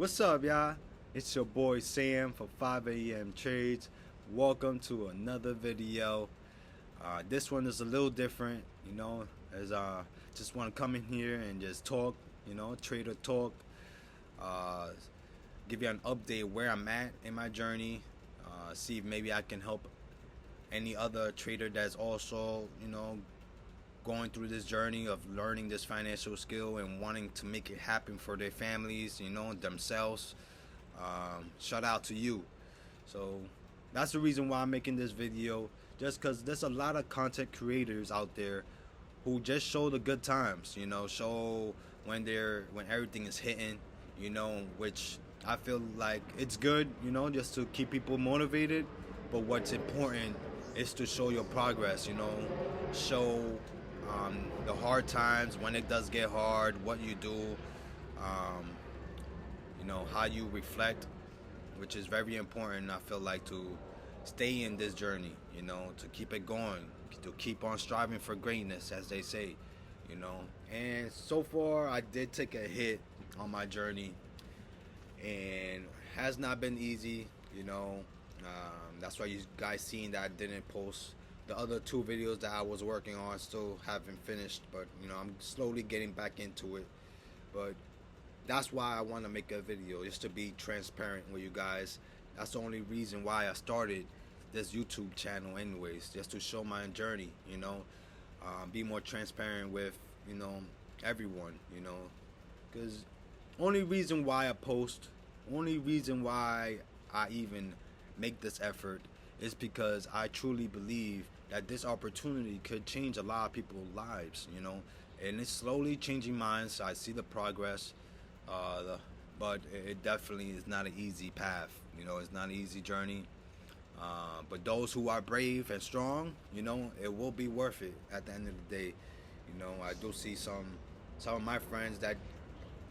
What's up, y'all? It's your boy Sam for 5 a.m. Trades. Welcome to another video. This one is a little different, as just want to come in here and just talk, trader talk. Uh, Give you an update where I'm at in my journey. See if maybe I can help any other trader that's also, going through this journey of learning this financial skill and wanting to make it happen for their families, themselves. Shout out to you. So that's the reason why I'm making this video, just because there's a lot of content creators out there who just show the good times, show when everything is hitting, which I feel like it's good, just to keep people motivated. But what's important is to show your progress, show the hard times when it does get hard, what you do, how you reflect, which is very important. I feel like to stay in this journey, to keep it going, to keep on striving for greatness, as they say, And so far, I did take a hit on my journey, and has not been easy, That's why you guys seen that I didn't post the other two videos that I was working on. Still haven't finished, but I'm slowly getting back into it. But that's why I want to make a video, just to be transparent with you guys. That's the only reason why I started this YouTube channel anyways, just to show my journey, be more transparent with, everyone, because only reason why I post, only reason why I even make this effort is because I truly believe that this opportunity could change a lot of people's lives, and it's slowly changing mine. So I see the progress, but it definitely is not an easy path. It's not an easy journey. But those who are brave and strong, it will be worth it at the end of the day. I do see some of my friends that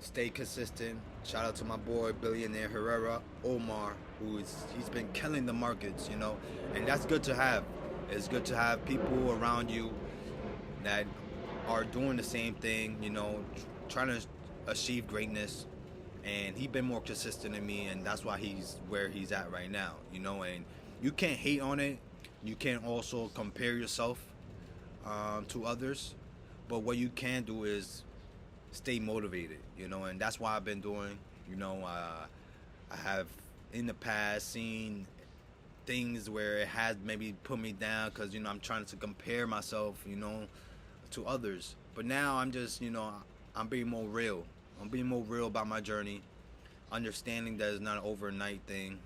stay consistent. Shout out to my boy billionaire Herrera Omar, he's been killing the markets, and that's good to have. It's good to have people around you that are doing the same thing, trying to achieve greatness. And he's been more consistent than me, and that's why he's where he's at right now, and you can't hate on it. You can't also compare yourself to others, but what you can do is stay motivated, and that's why I've been doing, I have in the past seen things where it has maybe put me down because, I'm trying to compare myself, to others. But now I'm just, I'm being more real. I'm being more real about my journey, understanding that it's not an overnight thing,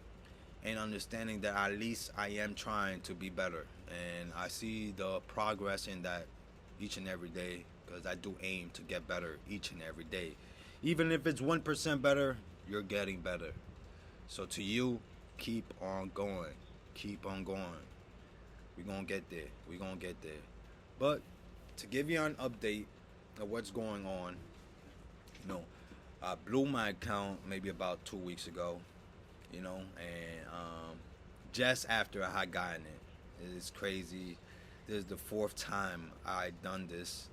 and understanding that at least I am trying to be better. And I see the progress in that each and every day, because I do aim to get better each and every day. Even if it's 1% better, you're getting better. So to you, keep on going. Keep on going. We're going to get there. We're going to get there. But to give you an update of what's going on, I blew my account maybe about 2 weeks ago, and just after I had gotten it. It's crazy. This is the fourth time I done this,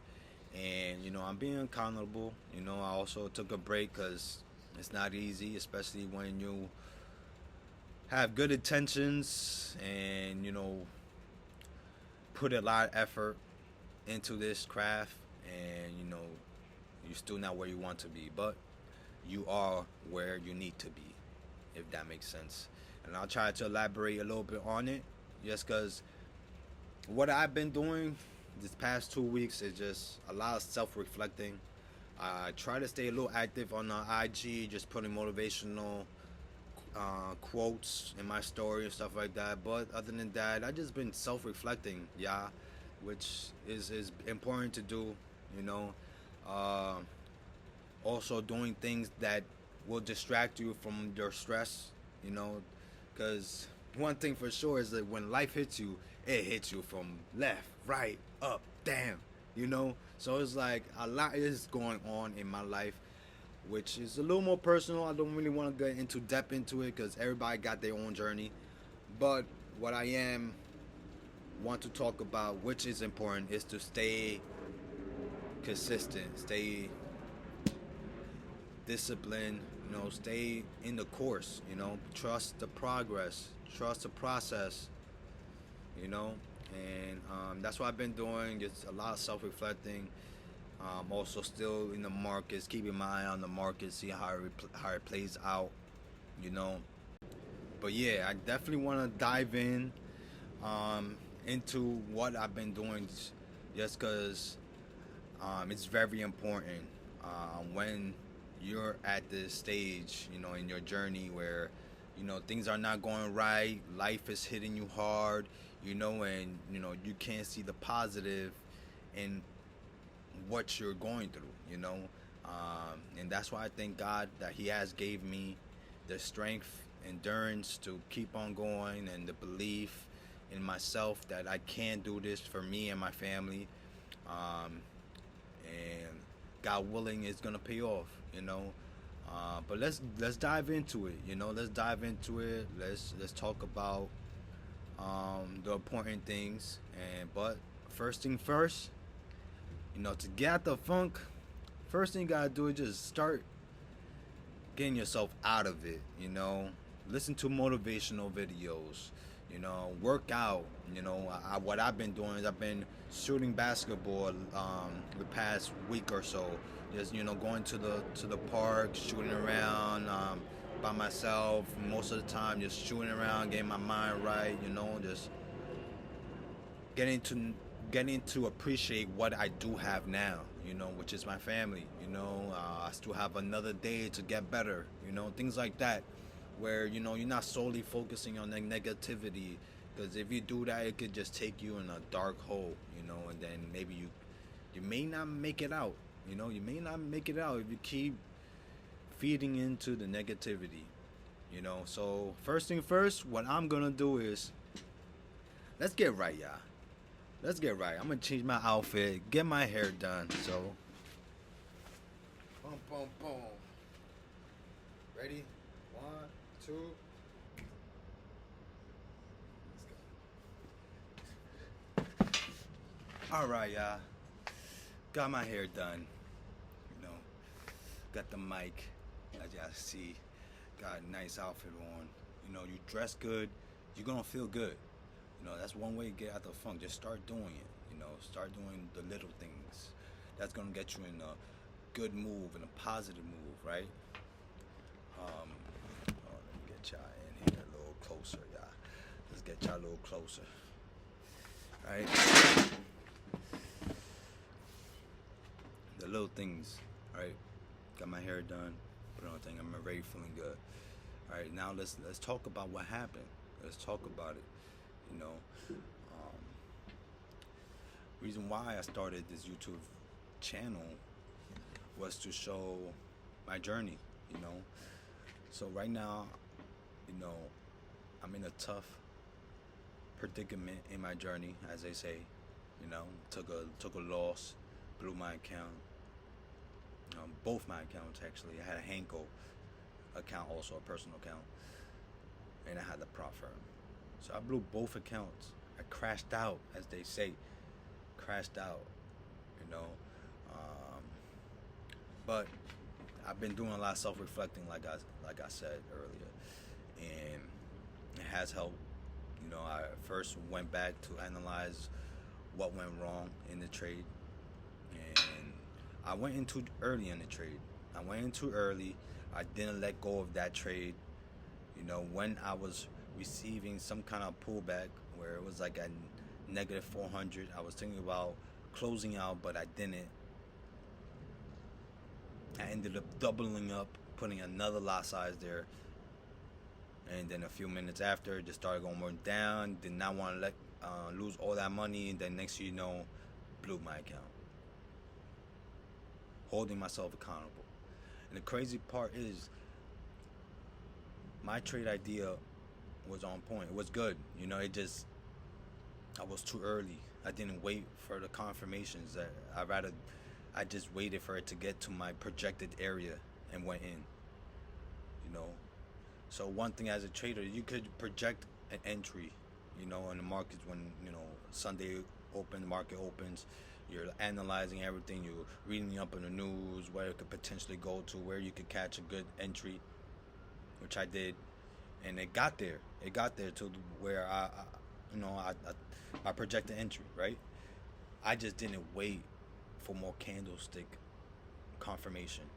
and I'm being accountable. I also took a break because it's not easy, especially when you have good intentions and put a lot of effort into this craft, and you're still not where you want to be, but you are where you need to be, if that makes sense. And I'll try to elaborate a little bit on it, just because what I've been doing this past 2 weeks is just a lot of self-reflecting. I try to stay a little active on the IG, just putting motivational quotes in my story and stuff like that. But other than that, I just been self-reflecting, which is important to do. Also doing things that will distract you from your stress. Because one thing for sure is that when life hits you, it hits you from left, right, up, down. So it's like a lot is going on in my life, which is a little more personal. I don't really want to get into depth into it because everybody got their own journey. But what I want to talk about, which is important, is to stay consistent, stay disciplined, stay in the course. Trust the progress, trust the process. You know, and that's what I've been doing. Just a lot of self-reflecting. Also, still in the markets, keeping my eye on the market, see how it plays out. You know, but yeah, I definitely want to dive in into what I've been doing, just because it's very important when you're at this stage, in your journey where, things are not going right, life is hitting you hard, and you can't see the positive in what you're going through, and that's why I thank God that He has gave me the strength, endurance to keep on going, and the belief in myself that I can do this for me and my family. And God willing, it's gonna pay off. But let's dive into it. Let's dive into it. Let's talk about the important things. But first thing first, to get out the funk, first thing you gotta do is just start getting yourself out of it. Listen to motivational videos. Work out. What I've been doing is I've been shooting basketball the past week or so. Just going to the park, shooting around by myself. Most of the time, just shooting around, getting my mind right. Just getting to appreciate what I do have now. Which is my family. I still have another day to get better. Things like that, where you're not solely focusing on the negativity, because if you do that, it could just take you in a dark hole, and then maybe you may not make it out. You may not make it out if you keep feeding into the negativity. So first thing first, what I'm gonna do is, let's get right, y'all. Let's get right. I'm gonna change my outfit, get my hair done. So boom, boom, boom. Ready? 1, 2. All right, y'all. Got my hair done. Got the mic, as y'all see. Got a nice outfit on. You dress good, you're gonna feel good. That's one way to get out the funk. Just start doing it. Start doing the little things. That's gonna get you in a good move, in a positive move, right? Let me get y'all in here a little closer, y'all. Let's get y'all a little closer. All right? The little things, right? Got my hair done, put on a thing. I'm already feeling good. All right, now let's talk about what happened. Let's talk about it. Reason why I started this YouTube channel was to show my journey. So right now, I'm in a tough predicament in my journey, as they say. Took a loss, blew my account. Both my accounts, actually. I had a Hanko account, also a personal account, and I had the prop firm. So I blew both accounts. I crashed out, as they say. Crashed out, but I've been doing a lot of self-reflecting, like I said earlier, and it has helped. I first went back to analyze what went wrong in the trade, and I went in too early in the trade. I went in too early. I didn't let go of that trade. When I was receiving some kind of pullback where it was like a negative 400, I was thinking about closing out, but I didn't. I ended up doubling up, putting another lot size there, and then a few minutes after, it just started going more down. Did not want to lose all that money, and then next thing you know, blew my account. Holding myself accountable. And the crazy part is, my trade idea was on point. It was good. I was too early. I didn't wait for the confirmations. I just waited for it to get to my projected area and went in. So one thing as a trader, you could project an entry, in the markets when, Sunday market opens, You're analyzing everything. You're reading up on the news, where it could potentially go to, where you could catch a good entry, which I did, and it got there. It got there to where I projected entry, right? I just didn't wait for more candlestick confirmation,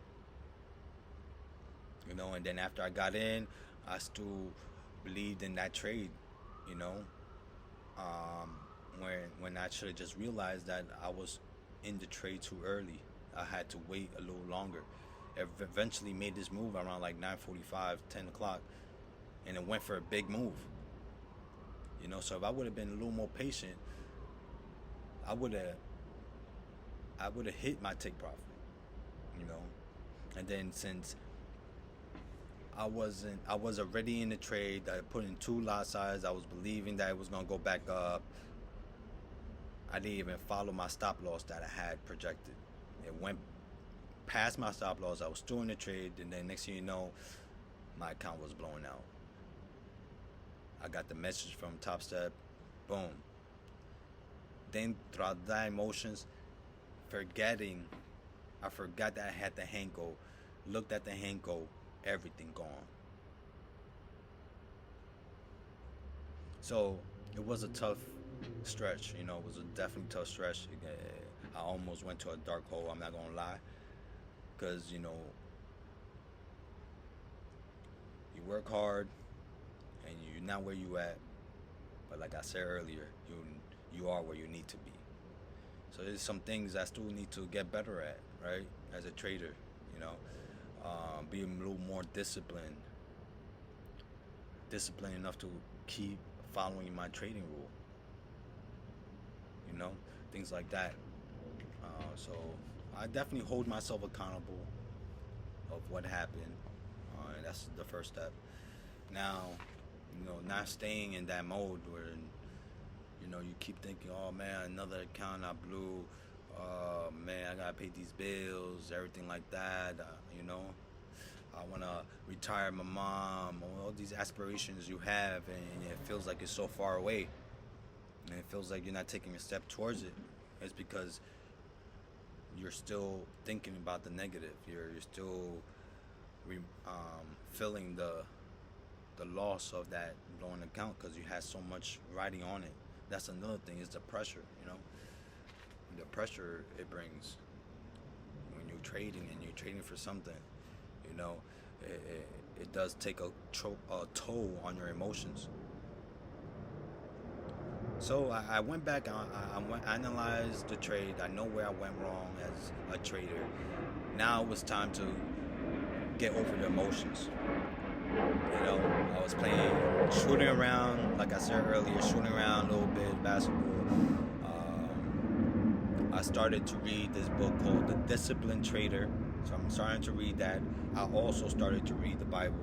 and then after I got in, I still believed in that trade, you know. Um, when I should have just realized that I was in the trade too early. I had to wait a little longer. Eventually made this move around like 9:45, 10 o'clock, and it went for a big move. So if I would have been a little more patient, I would have hit my take profit. You know, and then since I was already in the trade. I put in two lot size. I was believing that it was gonna go back up. I didn't even follow my stop loss that I had projected. It went past my stop loss. I was still in the trade, and then next thing you know, my account was blowing out. I got the message from Top Step. Boom. Then throughout that emotions, I forgot that I had the Henko. Looked at the Henko, everything gone. So it was a tough stretch. It was a definitely tough stretch. I almost went to a dark hole. I'm not gonna lie, because you work hard and you're not where you at, but like I said earlier, you are where you need to be. So there's some things I still need to get better at, right? As a trader, be a little more disciplined enough to keep following my trading rule. Things like that. So I definitely hold myself accountable of what happened, and that's the first step. Now, not staying in that mode where you keep thinking, oh man, another account I blew, man, I gotta pay these bills, everything like that. I want to retire my mom, all these aspirations you have, and it feels like it's so far away, and it feels like you're not taking a step towards it. It's because you're still thinking about the negative. You're still feeling the loss of that blown account because you had so much riding on it. That's another thing, is the pressure. The pressure it brings when you're trading and you're trading for something. It does take a toll on your emotions. So I went back, I analyzed the trade. I know where I went wrong as a trader. Now it was time to get over the emotions. I was shooting around, like I said earlier, shooting around a little bit, basketball. I started to read this book called The Disciplined Trader. So I'm starting to read that. I also started to read the Bible.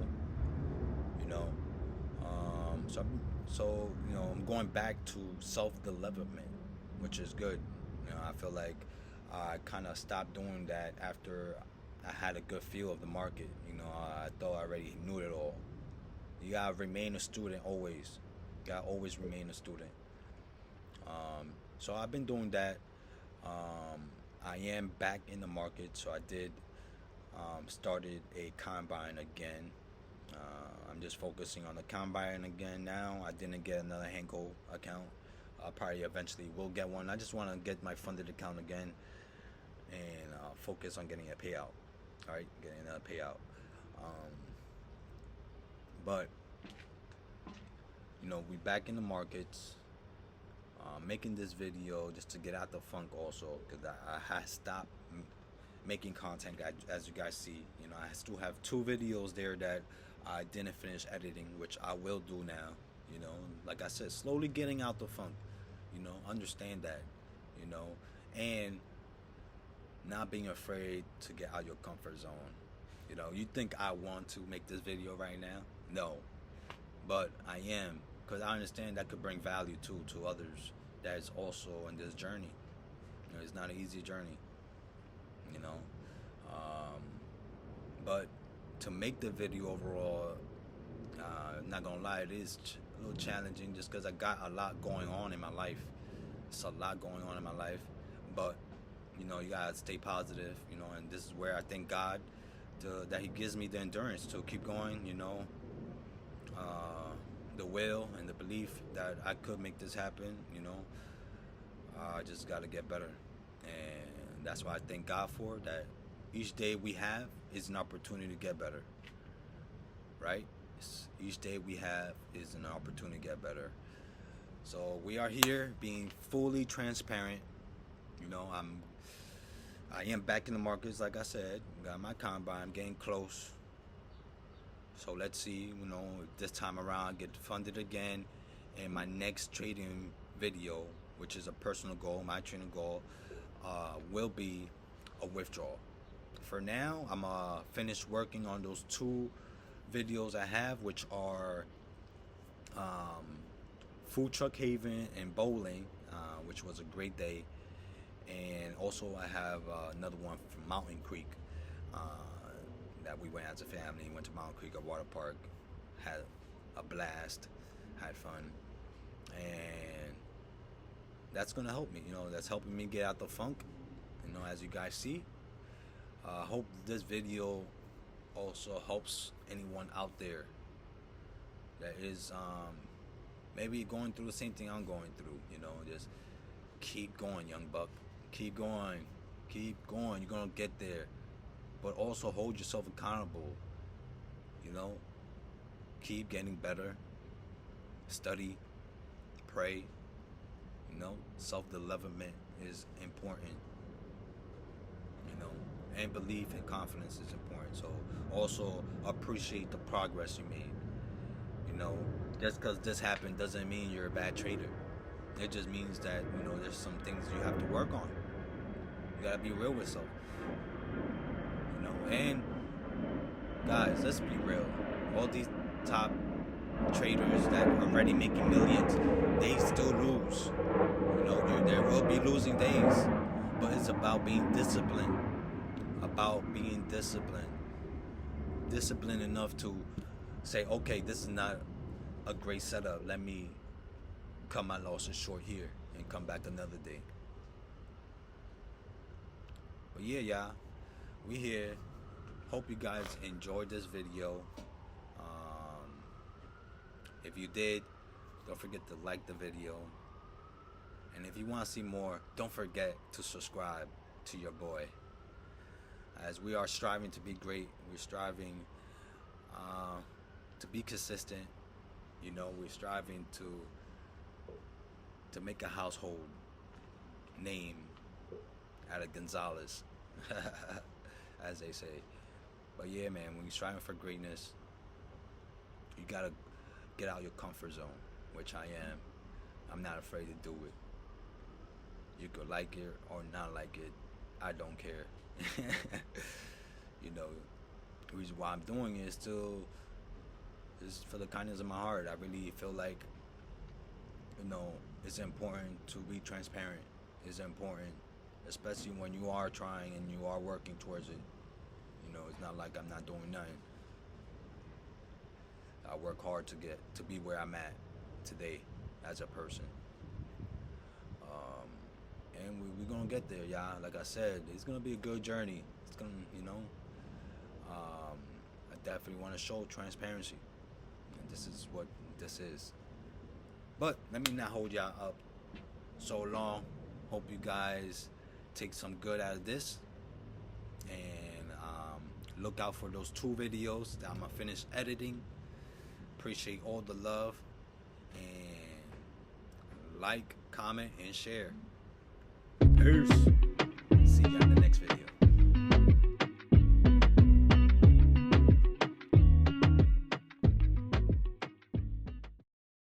I'm going back to self-development, which is good. I feel like I kind of stopped doing that after I had a good feel of the market. I thought I already knew it all. You gotta remain a student always. You gotta always remain a student. So I've been doing that. I am back in the market, so I did started a combine again. I'm just focusing on the combine again now. I didn't get another Henko account. I probably eventually will get one. I just want to get my funded account again and focus on getting a payout. All right, getting another payout. But we back in the markets. Making this video just to get out the funk also, because I had stopped making content, as you guys see. I still have 2 videos there that I didn't finish editing, which I will do now. Like I said, slowly getting out the funk. Understand that. And not being afraid to get out your comfort zone. You think I want to make this video right now? No, but I am, because I understand that could bring value too to others that's also in this journey. It's not an easy journey. But to make the video overall, not gonna lie, it is a little challenging just because I got a lot going on in my life. It's a lot going on in my life, But you gotta stay positive. And this is where I thank God that He gives me the endurance to keep going. The will and the belief that I could make this happen. I just gotta get better, and that's why I thank God for that. Each day we have is an opportunity to get better, right? Each day we have is an opportunity to get better. So we are here being fully transparent. I am back in the markets, like I said. Got my combine, getting close. So let's see, if this time around I get funded again, and my next trading video, which is a personal goal, my trading goal, will be a withdrawal. For now, I'm finished working on those 2 videos I have, which are Food Truck Haven and bowling, which was a great day. And also I have another one from Mountain Creek that we went as a family. Went to Mountain Creek, a water park, had a blast, had fun. And that's going to help me. That's helping me get out the funk, as you guys see. I hope this video also helps anyone out there that is maybe going through the same thing I'm going through. Just keep going, young buck. Keep going. Keep going. You're going to get there. But also hold yourself accountable. Keep getting better. Study. Pray. Self-development is important. And belief and confidence is important. So also appreciate the progress you made. Just because this happened doesn't mean you're a bad trader. It just means that, there's some things you have to work on. You gotta be real with yourself. And guys, let's be real. All these top traders that are already making millions, they still lose. There will be losing days, but it's about being disciplined. Disciplined enough to say, okay, this is not a great setup. Let me cut my losses short here and come back another day. But yeah, y'all, we here. Hope you guys enjoyed this video. If you did, don't forget to like the video. And if you want to see more, don't forget to subscribe to your boy. As we are striving to be great, we're striving to be consistent. We're striving to make a household name out of Gonzalez, as they say. But yeah, man, when you're striving for greatness, you gotta get out your comfort zone, which I am. I'm not afraid to do it. You could like it or not like it. I don't care. The reason why I'm doing it is for the kindness of my heart. I really feel like, it's important to be transparent. It's important, especially when you are trying and you are working towards it. It's not like I'm not doing nothing. I work hard to be where I'm at today as a person. And we're gonna get there, y'all. Like I said, it's gonna be a good journey. It's gonna, I definitely want to show transparency, and this is what this is. But let me not hold y'all up so long. Hope you guys take some good out of this, and look out for those 2 videos that I'm gonna finish editing. Appreciate all the love, and like, comment, and share. Peace. See you in the next video.